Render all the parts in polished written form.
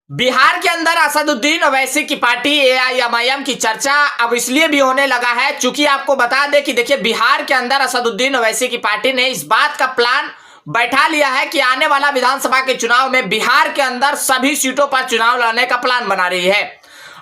बिहार के अंदर असदुद्दीन ओवैसी की पार्टी एआईएमआईएम की चर्चा अब इसलिए भी होने लगा है चूंकि आपको बता दें कि देखिए बिहार के अंदर असदुद्दीन ओवैसी की पार्टी ने इस बात का प्लान बैठा लिया है कि आने वाला विधानसभा के चुनाव में बिहार के अंदर सभी सीटों पर चुनाव लड़ने का प्लान बना रही है।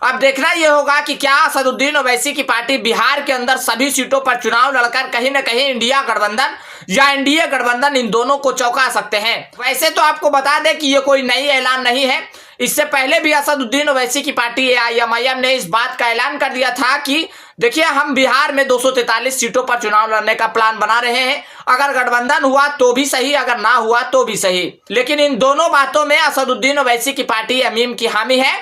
अब देखना यह होगा कि क्या असदुद्दीन ओवैसी की पार्टी बिहार के अंदर सभी सीटों पर चुनाव लड़कर कहीं न कहीं इंडिया गठबंधन या एनडीए गठबंधन इन दोनों को चौंका सकते हैं। वैसे तो आपको बता दें कि ये कोई नई ऐलान नहीं है, इससे पहले भी असदुद्दीन ओवैसी की पार्टी एआईएमआईएम ने इस बात का ऐलान कर दिया था कि देखिए हम बिहार में 243 सीटों पर चुनाव लड़ने का प्लान बना रहे हैं, अगर गठबंधन हुआ तो भी सही, अगर ना हुआ तो भी सही। लेकिन इन दोनों बातों में असदुद्दीन ओवैसी की पार्टी एमआईएम की हामी है।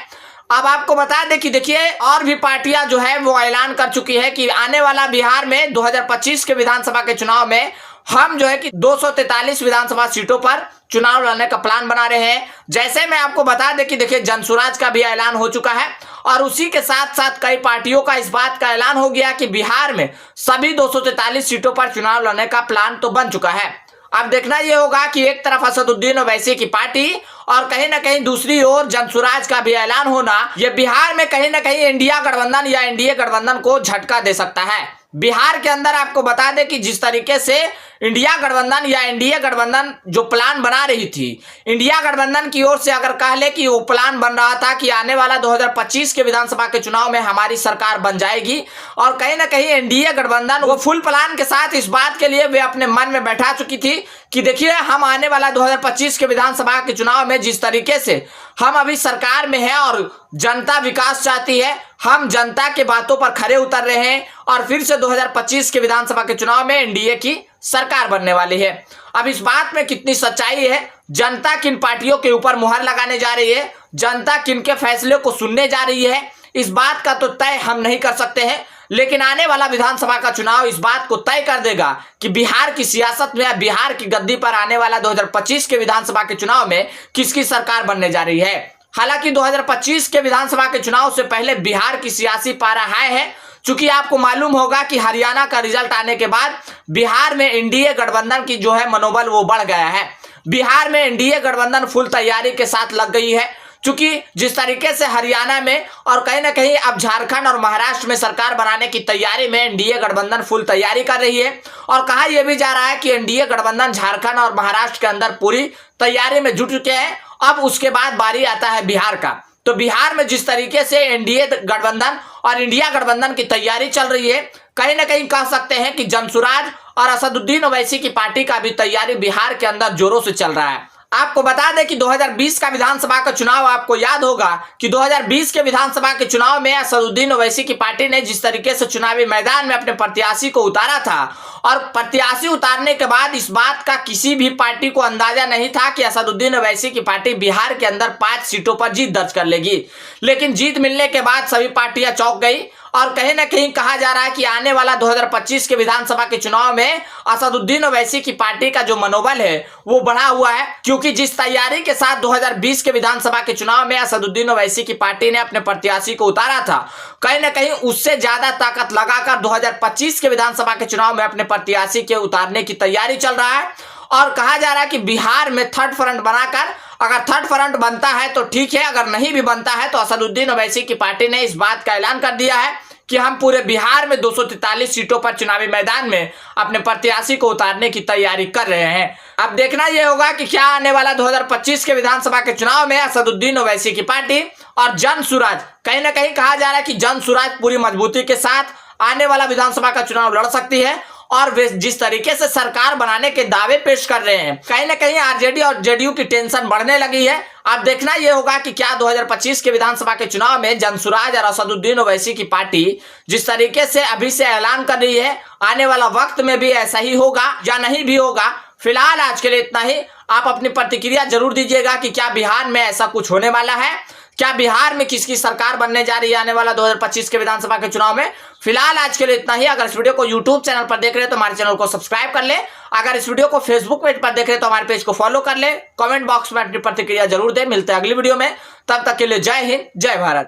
अब आपको बता दें कि देखिए और भी पार्टियां जो है वो ऐलान कर चुकी है कि आने वाला बिहार में 2025 के विधानसभा के चुनाव में हम जो है कि 243 विधानसभा सीटों पर चुनाव लड़ने का प्लान बना रहे हैं। जैसे मैं आपको बता दें कि देखिए जनसुराज का भी ऐलान हो चुका है और उसी के साथ साथ कई पार्टियों का इस बात का ऐलान हो गया कि बिहार में सभी 243 सीटों पर चुनाव लड़ने का प्लान तो बन चुका है। अब देखना यह होगा कि एक तरफ असदुद्दीन ओवैसी की पार्टी और कहीं ना कहीं दूसरी ओर जनसुराज का भी ऐलान होना यह बिहार में कहीं ना कहीं इंडिया गठबंधन या एनडीए गठबंधन को झटका दे सकता है। बिहार के अंदर आपको बता दें कि जिस तरीके से इंडिया गठबंधन या एनडीए गठबंधन जो प्लान बना रही थी, इंडिया गठबंधन की ओर से अगर कह ले कि वो प्लान बन रहा था कि आने वाला 2025 के विधानसभा के चुनाव में हमारी सरकार बन जाएगी, और कहीं ना कहीं एनडीए गठबंधन वो फुल प्लान के साथ इस बात के लिए वे अपने मन में बैठा चुकी थी कि देखिए हम आने वाला 2025 के विधानसभा के चुनाव में जिस तरीके से हम अभी सरकार में है और जनता विकास चाहती है, हम जनता के बातों पर खरे उतर रहे हैं और फिर से 2025 के विधानसभा के चुनाव में एनडीए की सरकार बनने वाली है। अब इस बात में कितनी सच्चाई है, जनता किन पार्टियों के ऊपर मुहर लगाने जा रही है, जनता किन के फैसले को सुनने जा रही है, इस बात का तो तय हम नहीं कर सकते हैं। लेकिन आने वाला विधानसभा का चुनाव इस बात को तय कर देगा कि बिहार की सियासत में या बिहार की गद्दी पर आने वाला 2025 के विधानसभा के चुनाव में किसकी सरकार बनने जा रही है। हालांकि 2025 के विधानसभा के चुनाव से पहले बिहार की सियासी पारा हाई है, चूंकि आपको मालूम होगा कि हरियाणा का रिजल्ट आने के बाद बिहार में एनडीए गठबंधन की जो है मनोबल वो बढ़ गया है। बिहार में एनडीए गठबंधन फुल तैयारी के साथ लग गई है, चूंकि जिस तरीके से हरियाणा में और कहीं ना कहीं अब झारखंड और महाराष्ट्र में सरकार बनाने की तैयारी में एनडीए गठबंधन फुल तैयारी कर रही है, और कहा यह भी जा रहा है कि एनडीए गठबंधन झारखंड और महाराष्ट्र के अंदर पूरी तैयारी में जुट चुके हैं। अब उसके बाद बारी आता है बिहार का, तो बिहार में जिस तरीके से एनडीए गठबंधन और इंडिया गठबंधन की तैयारी चल रही है, कहीं ना कहीं कह सकते हैं कि जनसुराज और असदुद्दीन ओवैसी की पार्टी का भी तैयारी बिहार के अंदर जोरों से चल रहा है। आपको बता दें कि 2020 का विधानसभा का चुनाव, आपको याद होगा कि 2020 के विधानसभा के चुनाव में असदुद्दीन ओवैसी की पार्टी ने जिस तरीके से चुनावी मैदान में अपने प्रत्याशी को उतारा था, और प्रत्याशी उतारने के बाद इस बात का किसी भी पार्टी को अंदाजा नहीं था कि असदुद्दीन ओवैसी की पार्टी बिहार के अंदर 5 सीटों पर जीत दर्ज कर लेगी। लेकिन जीत मिलने के बाद सभी पार्टियां चौंक गई, और कहीं ना कहीं कहा जा रहा है कि आने वाला 2025 के विधानसभा के चुनाव में असदुद्दीन ओवैसी की पार्टी का जो मनोबल है वो बढ़ा हुआ है, क्योंकि जिस तैयारी के साथ 2020 के विधानसभा के चुनाव में असदुद्दीन ओवैसी की पार्टी ने अपने प्रत्याशी को उतारा था, कहीं ना कहीं उससे ज्यादा ताकत लगाकर 2025 के विधानसभा के चुनाव में अपने प्रत्याशी के उतारने की तैयारी चल रहा है। और कहा जा रहा है कि बिहार में थर्ड फ्रंट बनाकर, अगर थर्ड फ्रंट बनता है तो ठीक है, अगर नहीं भी बनता है तो असदुद्दीन ओवैसी की पार्टी ने इस बात का ऐलान कर दिया है कि हम पूरे बिहार में 243 सीटों पर चुनावी मैदान में अपने प्रत्याशी को उतारने की तैयारी कर रहे हैं। अब देखना यह होगा कि क्या आने वाला 2025 के विधानसभा के चुनाव में असदुद्दीन ओवैसी की पार्टी और जनसुराज, कहीं ना कहीं कहा जा रहा है कि जनसुराज पूरी मजबूती के साथ आने वाला विधानसभा का चुनाव लड़ सकती है, और वे जिस तरीके से सरकार बनाने के दावे पेश कर रहे हैं, कहीं ना कहीं आरजेडी और जेडीयू की टेंशन बढ़ने लगी है। अब देखना यह होगा कि क्या 2025 के विधानसभा के चुनाव में जनसुराज और असदुद्दीन ओवैसी की पार्टी जिस तरीके से अभी से ऐलान कर रही है, आने वाला वक्त में भी ऐसा ही होगा या नहीं भी होगा। फिलहाल आज के लिए इतना ही। आप अपनी प्रतिक्रिया जरूर दीजिएगा कि क्या बिहार में ऐसा कुछ होने वाला है, क्या बिहार में किसकी सरकार बनने जा रही है आने वाला 2025 के विधानसभा के चुनाव में। फिलहाल आज के लिए इतना ही। अगर इस वीडियो को यूट्यूब चैनल पर देख रहे हैं तो हमारे चैनल को सब्सक्राइब कर ले। अगर इस वीडियो को फेसबुक पेज पर देख रहे हैं तो हमारे पेज को फॉलो कर ले। कमेंट बॉक्स में अपनी प्रतिक्रिया जरूर दे। मिलते हैं अगली वीडियो में, तब तक के लिए जय हिंद, जय भारत।